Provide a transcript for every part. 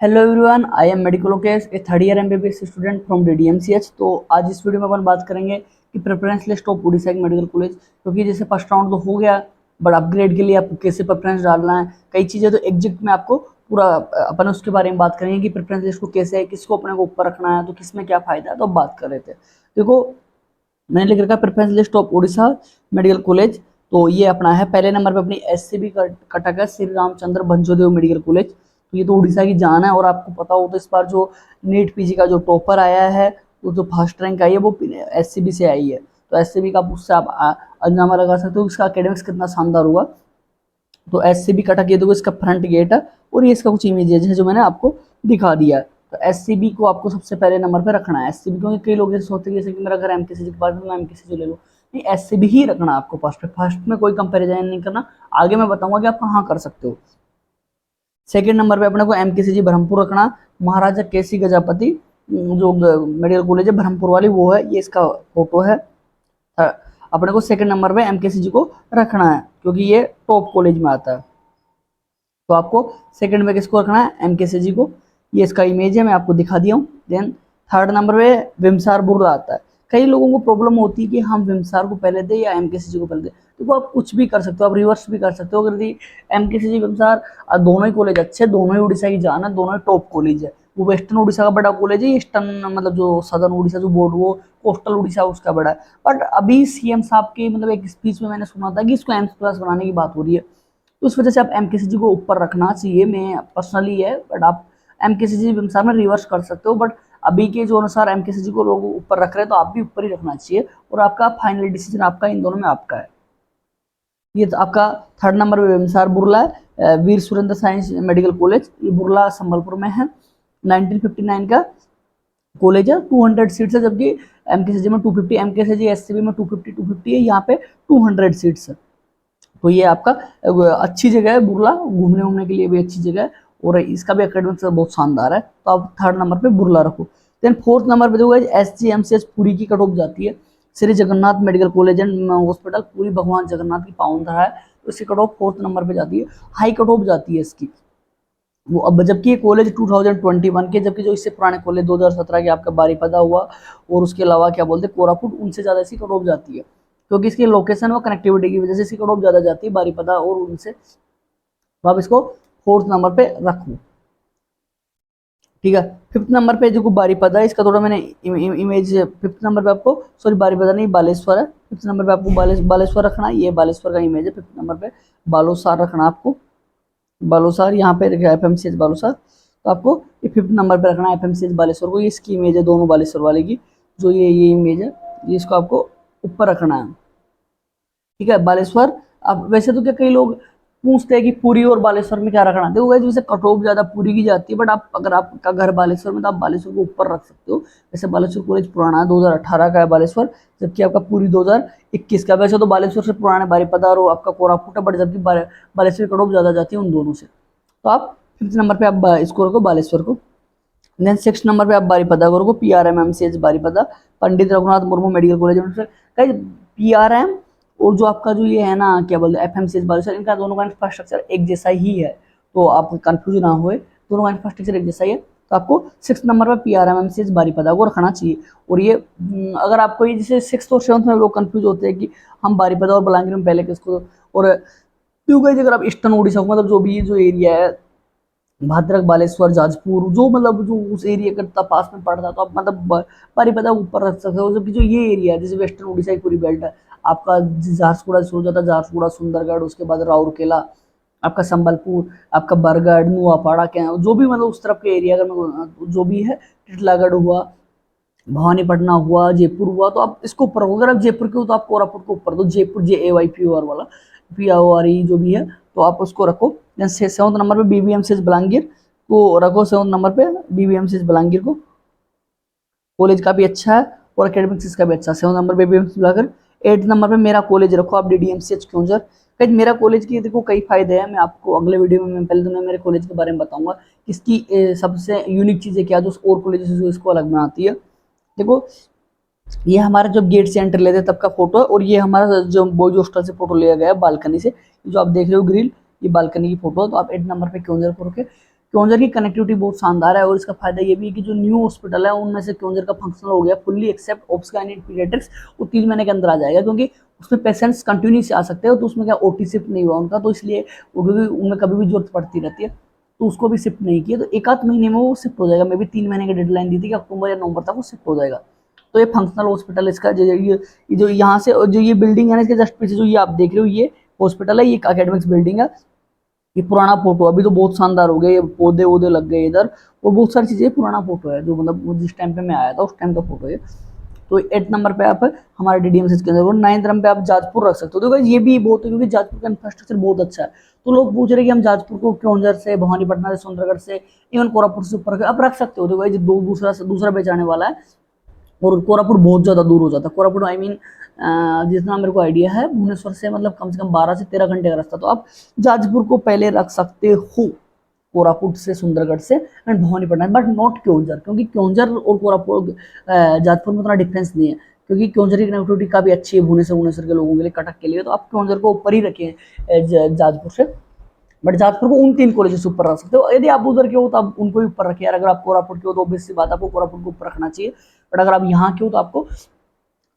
Hello everyone, I am medical Lokesh, a third year MBBS student from DDMCH. तो आज इस video में अपन बात करेंगे कि प्रेफरेंस लिस्ट ऑफ उड़ीसा के मेडिकल कॉलेज, क्योंकि जैसे फर्स्ट राउंड तो हो गया, बट अपग्रेड के लिए आपको कैसे प्रेफरेंस डालना है, कई चीज़ें तो एग्जैक्ट में आपको पूरा अपन उसके बारे में बात करेंगे कि प्रेफरेंस लिस्ट को कैसे है, किसको अपने को ऊपर रखना है, तो किस में क्या फायदा है, तो अब बात कर रहे थे। देखो, मैंने लिख रखा है preference list of Orissa medical college. तो ये अपना है, पहले नंबर पे अपनी एससीबी कटक है, श्री रामचंद्र भंजोदेव मेडिकल कॉलेज। तो ये तो उड़ीसा की जान है, और आपको पता हो तो इस बार जो नीट पीजी का जो टॉपर आया है, वो जो फर्स्ट रैंक आई है वो एससीबी से आई है। तो एससीबी का उससे आप अंजामा लगा सकते हो इसका एकेडमिक्स कितना शानदार हुआ। तो एससीबी कटक, ये देखो इसका फ्रंट गेट है, और ये इसका कुछ इमेजेज है जो मैंने आपको दिखा दिया है। तो एससीबी को आपको सबसे पहले नंबर पे रखना है। एससीबी, क्योंकि कई लोग ऐसे सोचते हैं जैसे कि मेरा घर एमकेसीजी के पास है, मैं एमकेसीजी ले लूँ। नहीं, एससीबी ही रखना आपको फर्स्ट में कोई कंपैरिजन नहीं करना। आगे मैं बताऊंगा कि आप कहाँ कर सकते हो। सेकेंड नंबर पे अपने को एमकेसीजी ब्रह्मपुर रखना। महाराजा केसी गजापति जो मेडिकल कॉलेज है ब्रह्मपुर वाली, वो है, ये इसका फोटो है। अपने को सेकंड नंबर पे एमकेसीजी को रखना है, क्योंकि ये टॉप कॉलेज में आता है। तो आपको सेकंड में किसको रखना है? एमकेसीजी को। ये इसका इमेज है, मैं आपको दिखा दिया हूँ। देन थर्ड नंबर पे विमसार बुर्ला आता है। कई लोगों को प्रॉब्लम होती है कि हम विमसार को पहले दे या एमकेसीजी को पहले दे। तो आप कुछ भी कर सकते हो, आप रिवर्स भी कर सकते हो। अगर एमकेसीजी विमसार दोनों ही कॉलेज अच्छे, दोनों ही उड़ीसा की जान है, दोनों ही टॉप कॉलेज है। वो वेस्टर्न उड़ीसा का बड़ा कॉलेज है, ईस्टर्न मतलब जो सदर्न उड़ीसा जो बोर्ड, वो कोस्टल उड़ीसा उसका बड़ा है। बट अभी सीएम साहब के मतलब एक स्पीच में मैंने सुना था कि इसको एम्स प्लस बनाने की बात हो रही है। तो उस वजह से आप एमकेसीजी को ऊपर रखना चाहिए, मैं पर्सनली है। बट आप एमकेसीजी अनुसार में रिवर्स कर सकते हो, बट अभी के जो अनुसार एमकेसीजी को लोग ऊपर रख रहे हैं, तो आप भी ऊपर ही रखना चाहिए। और आपका फाइनल डिसीजन आपका, इन दोनों में आपका है। ये तो आपका थर्ड नंबर पे विमसार बुर्ला है, वीर सुरेंद्र साइंस मेडिकल कॉलेज, ये बुर्ला संबलपुर में है। 1959 का कॉलेज है, 200 सीट्स है, जबकि एमकेसीजी में 250, एमकेसीजी एससीबी में 250 है, यहाँ पे 200 सीट्स है। तो ये आपका अच्छी जगह है बुरला, घूमने वूमने के लिए भी अच्छी जगह है, और इसका भी एकेडमिक्स बहुत शानदार है। तो आप थर्ड नंबर पे बुरला रखो। देन फोर्थ नंबर पे जो है एसजीएमसीएच पुरी की कट ऑफ जाती है। Shri Jagannath medical college and hospital, पूरी भगवान जगन्नाथ की पावन धरा है, तो इसकी कट ऑफ फोर्थ नंबर पे जाती है। हाई कट ऑफ जाती है इसकी वो। अब जबकि ये कॉलेज 2021 के, जबकि जो इससे पुराने कॉलेज 2017 के आपका बारीपदा हुआ, और उसके अलावा क्या बोलते हैं कोरापुट, उनसे ज़्यादा इसकी कट ऑफ जाती है, क्योंकि इसकी लोकेशन और कनेक्टिविटी की वजह से इसकी कट ऑफ ज़्यादा जाती है बारीपदा और उनसे। तो आप इसको फोर्थ नंबर पे रखो, ठीक है। फिफ्थ नंबर पे जो बारीपदा है, इसका थोड़ा मैंने इमेज, फिफ्थ नंबर पे आपको, सॉरी बारीपदा नहीं, बालेश्वर है। फिफ्थ नंबर पे आपको बालेश्वर रखना है, ये बालेश्वर का इमेज है। फिफ्थ नंबर पे बालोसार रखना आपको, बालोसार यहाँ पे एफएमसीएच बालोसार। तो आपको ये फिफ्थ नंबर पे रखना है एफएमसीएच बालेश्वर को। ये इसकी इमेज है दोनों बालेश्वर वाले की, जो ये इमेज है, ये इसको आपको ऊपर रखना है, ठीक है। बालेश्वर, अब वैसे तो क्या कई लोग पूछते हैं कि पुरी और बालेश्वर में क्या रखना है। देखो वैसे कट ऑफ ज्यादा पुरी की जाती है, बट आप अगर आपका घर बालेश्वर में, तो आप बालेश्वर को ऊपर रख सकते हो। वैसे बालेश्वर कॉलेज पुराना है, 2018 का है बालेश्वर, जबकि आपका पुरी 2021 का। वैसे तो बालेश्वर से पुराना बारीपदा और आपका कोरापुट है, बट जबकि बालेश्वर कट ऑफ ज्यादा जाती है उन दोनों से। तो आप फिफ्थ नंबर पे आप इसको रखो, बालेश्वर को। देन सिक्स नंबर पे आप बारीपदा को रखो, PRMMCH Baripada, Pandit Raghunath Murmu medical college. PRM और जो आपका जो ये है ना, क्या बोलते हैं FMCH बालेश्वर, इनका दोनों का इंफ्रास्ट्रक्चर एक जैसा ही है, तो आप कंफ्यूज ना हुए, दोनों का इंफ्रास्ट्रक्चर एक जैसा ही है। तो आपको सिक्स नंबर पर PRMMCH बारीपदा को रखना चाहिए। और ये अगर आपको ये जैसे सिक्स और सेवन्थ में लोग कंफ्यूज होते हैं कि हम बारीपदा और बलांगीर में पहले किसको, और क्योंकि अगर आप ईस्टर्न उड़ीसा मतलब जो भी जो एरिया है, भद्रक, बालेश्वर, जाजपुर, जो मतलब जो उस एरिया के पास में पड़ता है, तो आप मतलब बारीपदा ऊपर रख सकते हो। जबकि जो ये एरिया है, जैसे वेस्टर्न उड़ीसा की पूरी बेल्ट है, आपका झारसुगुड़ा शुरू हो जाता है, झारसुगुड़ा, सुंदरगढ़, उसके बाद राउरकेला, आपका संबलपुर, आपका बरगढ़, नुआपाड़ा, क्या जो भी मतलब उस तरफ के एरिया अगर जो भी है, टिटलागढ़ हुआ, भवानीपटना हुआ, जयपुर हुआ, तो आप इसको ऊपर रखो। अगर आप जयपुर के हो तो आप कोरापुट को ऊपर दो, जयपुर JAYPUR वाला, PRE जो भी है, तो आप उसको रखो। देन सेवंथ नंबर पे BBMCH बलांगीर को रखो, सेवंथ नंबर पे BBMCH बलांगीर को। कॉलेज का भी अच्छा है और एकेडमिक्स का भी अच्छा है। सेवंथ नंबर पे BBMCH बलांगीर। एट नंबर पे मेरा कॉलेज रखो आप, DDMCH क्योंझर। कहीं मेरा कॉलेज की देखो कई फायदे हैं, मैं आपको अगले वीडियो में, मैं पहले तो मैं मेरे कॉलेज के बारे में बताऊंगा, इसकी सबसे यूनिक चीज़ें क्या, जो और कॉलेज से जो इसको अलग बनाती है। देखो, ये हमारा जब गेट से एंटर लेते तब का फोटो है, और ये हमारा जो बॉयज हॉस्टल से फोटो लिया गया है बालकनी से, जो आप देख रहे हो ग्रिल, ये बालकनी की फोटो है। तो आप 8 नंबर पे क्योंझर को रखे। क्योंझर की कनेक्टिविटी बहुत शानदार है और इसका फायदा ये भी है कि जो न्यू हॉस्पिटल है उनमें से क्योंझर का फंक्शनल हो गया fully except obs gynae and paediatrics, वो 3 महीने के अंदर आ जाएगा, क्योंकि उसमें पेशेंट्स कंटिन्यू से आ सकते हो, तो उसमें क्या ओटी शिफ्ट नहीं हुआ उनका, तो इसलिए वो, क्योंकि उनमें कभी भी जरूरत पड़ती रहती है, तो उसको भी शिफ्ट नहीं किया, तो एक आध महीने में वो शिफ्ट हो जाएगा। मे बी 3 महीने की डेडलाइन दी थी कि अक्टूबर या नवंबर तक वो शिफ्ट हो जाएगा। तो ये फंक्शनल हॉस्पिटल इसका जो यहाँ से जो ये बिल्डिंग है ना, इसके जस्ट पीछे जो ये आप देख रहे हो ये हॉस्पिटल है, ये एकेडमिक्स बिल्डिंग है। ये पुराना फोटो अभी तो बहुत शानदार हो गया, ये पौधे वौधे लग गए इधर और बहुत सारी चीजें, पुराना फोटो है जो मतलब वो जिस टाइम पे मैं आया था उस टाइम का फोटो है। तो 8 नंबर पे आप हमारे डीडीएमसीएच के अंदर, और 9 नंबर पे आप जाजपुर रख सकते हो। तो ये भी बहुत है क्योंकि जाजपुर का इंफ्रास्ट्रक्चर बहुत अच्छा है। तो लोग पूछ रहे हैं कि हम जाजपुर को क्योंझर से, भवानीपटना से, सुंदरगढ़ से, इवन कोरापुट से ऊपर आप रख सकते हो। तो भाई जो दूसरा बेच आने वाला है, और कोरापुट बहुत ज़्यादा दूर हो जाता है। कोरापुट आई मीन जितना मेरे को आइडिया है भुवनेश्वर से मतलब कम से कम 12 से 13 घंटे का रास्ता, तो आप जाजपुर को पहले रख सकते हो कोरापुट से, सुंदरगढ़ से and Bhawanipatna, but not Keonjhar, क्योंकि क्योंझर और कोरापुट जाजपुर में उतना डिफरेंस नहीं है, क्योंकि क्योंझर की कनेक्टिविटी काफ़ी अच्छी है भुवनेश्वर के लोगों के लिए, कटक के लिए, तो आप क्योंझर को ऊपर ही रखें जाजपुर से। बट जाजपुर को उन 3 कॉलेज से ऊपर रख सकते हो। यदि आप उधर के हो तो आप उनको भी ऊपर रखिए यार, अगर आप कोरापुट के हो तो ऑब्वियस सी बात आपको कोरापुट को ऊपर रखना चाहिए, बट अगर आप यहाँ के हो तो आपको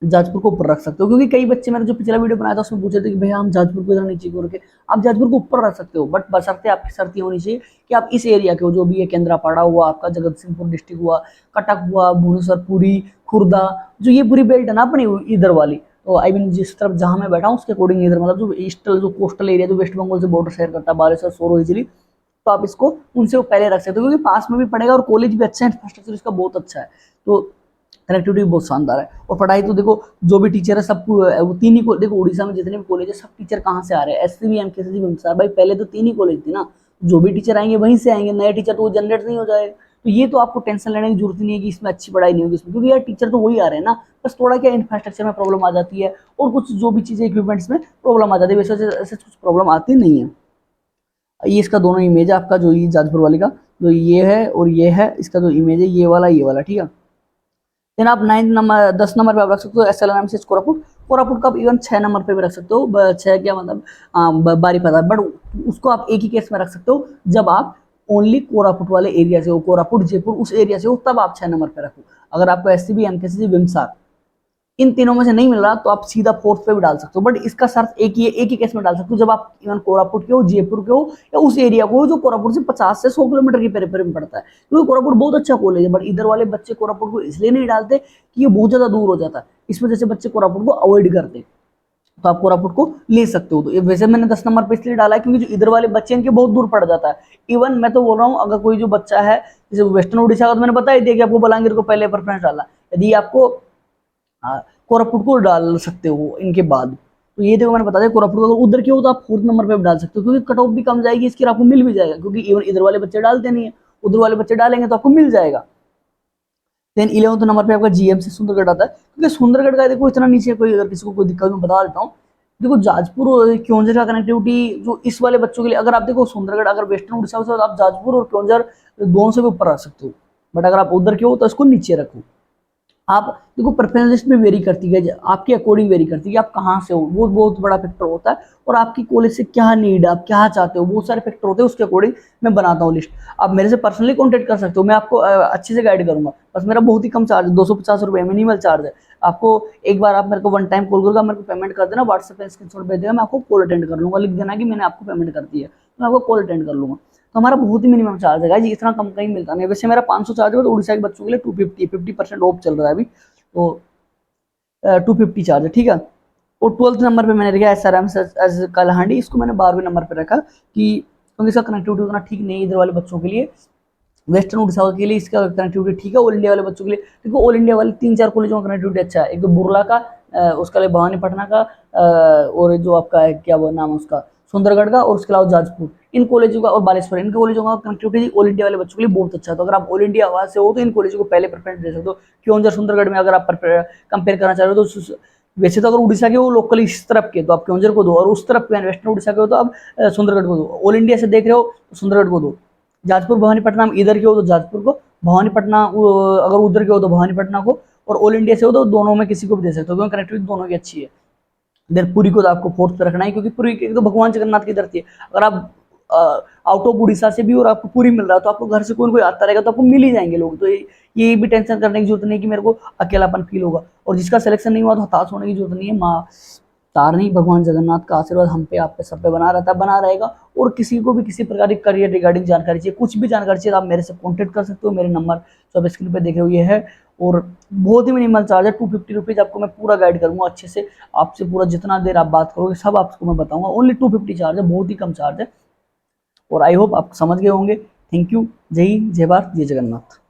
जाजपुर को ऊपर रख सकते हो। क्योंकि कई बच्चे, मैंने जो पिछला वीडियो बनाया था उसमें पूछे थे कि भैया हम जाजपुर को इधर नीचे क्यों रखे, आप जाजपुर को ऊपर रख सकते हो, बट बशर्ते आपकी शर्त होनी चाहिए कि आप इस एरिया के हो, जो भी है केंद्रापाड़ा हुआ, आपका जगत सिंहपुर डिस्ट्रिक्ट हुआ, कटक हुआ, भुवनेश्वर, पुरी, खुर्दा, जो ये पूरी बेल्ट है ना अपनी इधर वाली, तो आई मीन जिस तरफ जहाँ मैं बैठा हूँ उसके अकॉर्डिंग इधर मतलब जो ईस्टल, जो कोस्टल एरिया, जो वेस्ट बंगाल से बॉर्डर शेयर करता है, बालेश्वर, सोरो, हिजली, तो आप इसको उनसे पहले रख सकते हो, क्योंकि पास में भी पड़ेगा और कॉलेज भी अच्छा है, इंफ्रास्ट्रक्चर इसका बहुत अच्छा है, तो कनेक्टिविटी बहुत शानदार है। और पढ़ाई तो देखो, जो भी टीचर है सब वो 3 ही देखो उड़ीसा में जितने भी कॉलेज है सब टीचर कहाँ से आ रहे हैं, एससीबी, एमकेसीजी, बिम्सार, भाई पहले तो 3 ही कॉलेज थी ना, जो भी टीचर आएंगे वहीं से आएंगे, नए टीचर तो वो जनरेट नहीं हो जाए, तो ये तो आपको टेंशन लेने की जरूरत नहीं है कि इसमें अच्छी पढ़ाई नहीं होगी इसमें, क्योंकि यार टीचर तो वही आ रहे हैं ना, बस थोड़ा क्या इंफ्रास्ट्रक्चर में प्रॉब्लम आ जाती है और कुछ जो भी चीज़ें इक्विपमेंट्स में प्रॉब्लम आ जाती है, वैसे ऐसे कुछ प्रॉब्लम आती नहीं है। ये इसका दोनों इमेज है आपका, जो ये जाजपुर वाले का जो ये है और ये है, इसका जो इमेज है ये वाला, ठीक है। देन आप 9 नंबर 10 नंबर पे आप रख सकते हो SLNMCH कोरापुट। कोरापुट का आप इवन 6 नंबर पे भी रख सकते हो, 6 क्या मतलब बारीपदा, बट उसको आप एक ही केस में रख सकते हो जब आप ओनली कोरापुट वाले एरिया से हो, कोरापुट, जयपुर, उस एरिया से हो, तब आप 6 नंबर पे रखो। अगर आपको SCB, MKCG, विमसार इन तीनों में से नहीं मिल रहा तो आप सीधा 4th पे भी डाल सकते हो, बट इसका शर्त एक ही केस में डाल सकते हो जब आप इवन कोरापुट के हो, जयपुर के हो, या उस एरिया को हो जो कोरापुट से 50 से 100 किलोमीटर की पेरीफेरी में पड़ता है, क्योंकि कोरापुट बहुत अच्छा कॉलेज है, बट इधर वाले बच्चे कोरापुट को इसलिए नहीं डालते कि ये बहुत ज्यादा दूर हो जाता है, इस वजह से बच्चे कोरापुट को अवॉइड करते, तो आप कोरापुट को ले सकते हो। तो वैसे मैंने 10 नंबर पे इसलिए डाला है क्योंकि जो इधर वाले बच्चे हैं इनके बहुत दूर पड़ जाता है। इवन मैं तो बोल रहा हूँ, अगर कोई जो बच्चा है जैसे वेस्टर्न उड़ीसा का, तो मैंने बता ही दिया कि आपको बलांगीर को पहले प्रेफरेंस डाला, यदि आपको कोरापुट को डाल सकते हो इनके बाद, तो ये देखो मैंने बता दिया, कोरापुट को अगर उधर के हो तो आप 4th नंबर पे भी डाल सकते हो, क्योंकि कट ऑफ भी कम जाएगी इसकी, आपको मिल भी जाएगा, क्योंकि इवन इधर वाले बच्चे डालते नहीं है, उधर वाले बच्चे डालेंगे तो आपको मिल जाएगा। देन 11th नंबर पे आपका GMC सुंदरगढ़ आता है, क्योंकि सुंदरगढ़ का देखो इतना नीचे, कोई अगर किसी को कोई दिक्कत, मैं बता देता हूँ। देखो जाजपुर और क्योंझर का कनेक्टिविटी जो इस वाले बच्चों के लिए, अगर आप देखो सुंदरगढ़ अगर वेस्टर्न उड़ीसा से, तो आप जाजपुर और क्योंझर दोनों से भी ऊपर रख सकते हो, बट अगर आप उधर के हो तो इसको नीचे रखो। आप देखो प्रेफरेंस लिस्ट में वेरी करती है, आपके अकॉर्डिंग वेरी करती है कि आप कहाँ से हो, वो बहुत बड़ा फैक्टर होता है, और आपकी कॉलेज से क्या नीड है, आप क्या चाहते हो, बहुत सारे फैक्टर होते हैं, उसके अकॉर्डिंग मैं बनाता हूँ लिस्ट। आप मेरे से पर्सनली कॉन्टेक्ट कर सकते हो, मैं आपको अच्छे से गाइड करूंगा, बस मेरा बहुत ही कम चार्ज है, 250 रुपये मिनिमल चार्ज है। आपको एक बार आप मेरे को 1 टाइम कॉल करोगे, मेरे को पेमेंट कर देना, व्हाट्सएप पे स्क्रीनशॉट भेज देगा, मैं आपको कॉल अटेंड कर लूंगा, लिख देना कि मैंने आपको पेमेंट कर दी है, तो मैं आपको कॉल अटेंड कर लूंगा। तो हमारा बहुत ही मिनिमम चार्ज है जी, इतना कम कहीं मिलता नहीं। वैसे मेरा 500 चार्ज है, तो उड़ीसा के बच्चों के लिए 250 ऑफ चल रहा है अभी, तो 250 चार्ज है, ठीक है। और 12th नंबर पे मैंने रखा SRM एज कालाहांडी, इसको मैंने 12वें नंबर पे रखा कि क्योंकि इसका कनेक्टिविटी उतना ठीक नहीं है इधर वाले बच्चों के लिए, वेस्टर्न उड़ीसा के लिए इसका कनेक्टिविटी ठीक है, ऑल इंडिया वाले बच्चों के लिए देखो, ऑल इंडिया वाले 3-4 कॉलेजों का कनेक्टिविटी अच्छा है, एक तो बुर्ला का, उसके लिए भवानीपटना का, और जो आपका है क्या वो नाम है उसका, सुंदरगढ़ का, और उसके अलावा जाजपुर, इन कॉलेजों का, और बालेश्वर, इनके कॉलेजों का कनेक्टिविटी ऑल इंडिया वाले बच्चों के लिए बहुत अच्छा है। तो अगर आप ऑल इंडिया आवाज से हो तो इन कॉलेजों को पहले प्रेफरेंस दे सकते हो। क्योंझर सुंदरगढ़ में अगर आप कंपेयर करना चाह रहे हो तो वैसे तो अगर उड़ीसा के हो लोकल इस तरफ के तो आप क्योंझर को दो, और उस तरफ के वेस्टर्न उड़ीसा के हो तो आप सुंदरगढ़ को दो। ऑल इंडिया से देख रहे हो तो सुंदरगढ़ को दो। जाजपुर भवानीपटना इधर के हो तो जाजपुर को, भवानीपटना अगर उधर के हो तो भवानीपटना को, और ऑल इंडिया से हो तो दोनों में किसी को भी दे सकते हो, क्योंकि कनेक्टिविटी दोनों की अच्छी है। देन पुरी को तो आपको 4th पे रखना है, क्योंकि पुरी एक तो भगवान जगन्नाथ की धरती है। अगर आप आउट ऑफ उड़ीसा से भी और आपको पूरी मिल रहा है, तो आपको घर से कोई कोई आता रहेगा तो आपको मिल ही जाएंगे लोग। तो ये भी टेंशन करने की जरूरत नहीं कि मेरे को अकेलापन फील होगा। और जिसका सिलेक्शन नहीं हुआ तो हताश होने की जरूरत नहीं है। माँ तारनी भगवान जगन्नाथ का आशीर्वाद हम पे, आप पे, सब पे बना रहता है, बना रहेगा। और किसी को भी किसी प्रकार की करियर रिगार्डिंग जानकारी चाहिए, कुछ भी जानकारी चाहिए, तो आप मेरे से कॉन्टेक्ट कर सकते हो। मेरे नंबर जो आप स्क्रीन पे देख रहे हो ये है। और बहुत ही मिनिमल चार्ज है, 250 रुपीज़। आपको मैं पूरा गाइड करूंगा अच्छे से, आपसे पूरा जितना देर आप बात करोगे सब आपको मैं बताऊंगा। ओनली 250 चार्ज है, बहुत ही कम चार्ज है। और आई होप आप समझ गए होंगे। Thank you. जय हिंद, जय भारत, जय जगन्नाथ।